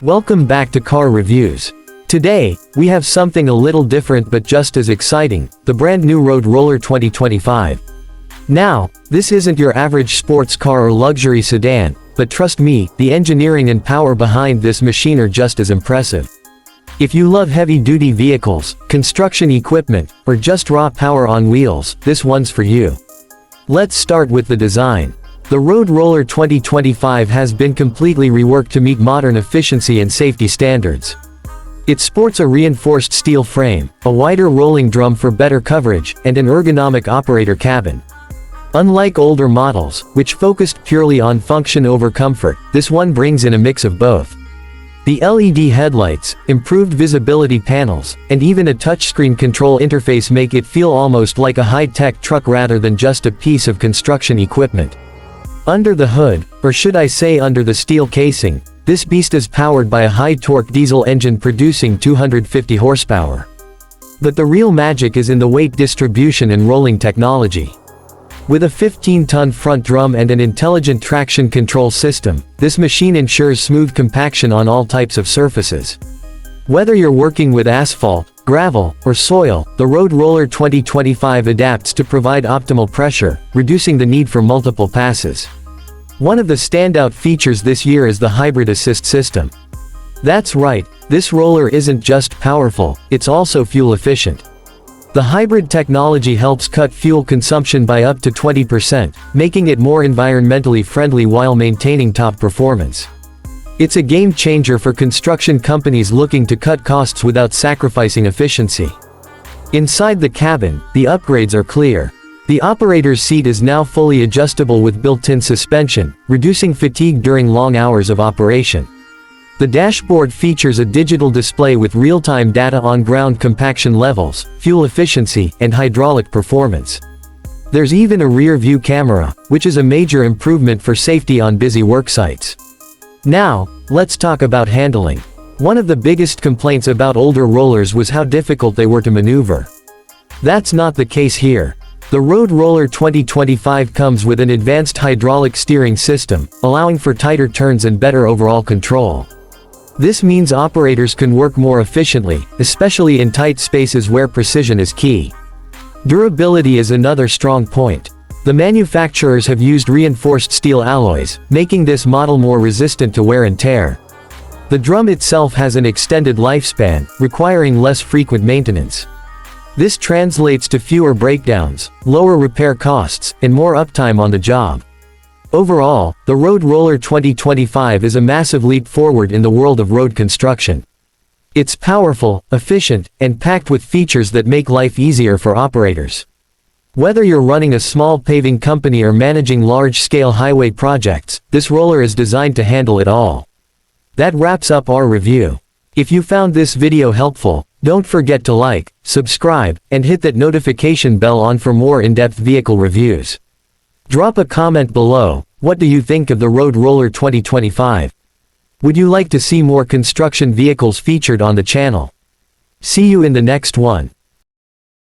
Welcome back to Car Reviews. Today, we have something a little different but just as exciting, the brand new Road Roller 2025. Now, this isn't your average sports car or luxury sedan, but trust me, the engineering and power behind this machine are just as impressive. If you love heavy-duty vehicles, construction equipment, or just raw power on wheels, this one's for you. Let's start with the design. The Road Roller 2025 has been completely reworked to meet modern efficiency and safety standards. It sports a reinforced steel frame, a wider rolling drum for better coverage, and an ergonomic operator cabin. Unlike older models, which focused purely on function over comfort, this one brings in a mix of both. The LED headlights, improved visibility panels, and even a touchscreen control interface make it feel almost like a high-tech truck rather than just a piece of construction equipment. Under the hood, or should I say under the steel casing, this beast is powered by a high-torque diesel engine producing 250 horsepower. But the real magic is in the weight distribution and rolling technology. With a 15-ton front drum and an intelligent traction control system, this machine ensures smooth compaction on all types of surfaces. Whether you're working with asphalt, gravel, or soil, the Road Roller 2025 adapts to provide optimal pressure, reducing the need for multiple passes. One of the standout features this year is the hybrid assist system. That's right, this roller isn't just powerful, it's also fuel efficient. The hybrid technology helps cut fuel consumption by up to 20%, making it more environmentally friendly while maintaining top performance. It's a game changer for construction companies looking to cut costs without sacrificing efficiency. Inside the cabin, the upgrades are clear. The operator's seat is now fully adjustable with built-in suspension, reducing fatigue during long hours of operation. The dashboard features a digital display with real-time data on ground compaction levels, fuel efficiency, and hydraulic performance. There's even a rear-view camera, which is a major improvement for safety on busy work sites. Now, let's talk about handling. One of the biggest complaints about older rollers was how difficult they were to maneuver. That's not the case here. The Road Roller 2025 comes with an advanced hydraulic steering system, allowing for tighter turns and better overall control. This means operators can work more efficiently, especially in tight spaces where precision is key. Durability is another strong point. The manufacturers have used reinforced steel alloys, making this model more resistant to wear and tear. The drum itself has an extended lifespan, requiring less frequent maintenance. This translates to fewer breakdowns, lower repair costs, and more uptime on the job. Overall, the Road Roller 2025 is a massive leap forward in the world of road construction. It's powerful, efficient, and packed with features that make life easier for operators. Whether you're running a small paving company or managing large-scale highway projects, this roller is designed to handle it all. That wraps up our review. If you found this video helpful, don't forget to like, subscribe, and hit that notification bell on for more in-depth vehicle reviews. Drop a comment below. What do you think of the Road Roller 2025? Would you like to see more construction vehicles featured on the channel? See you in the next one.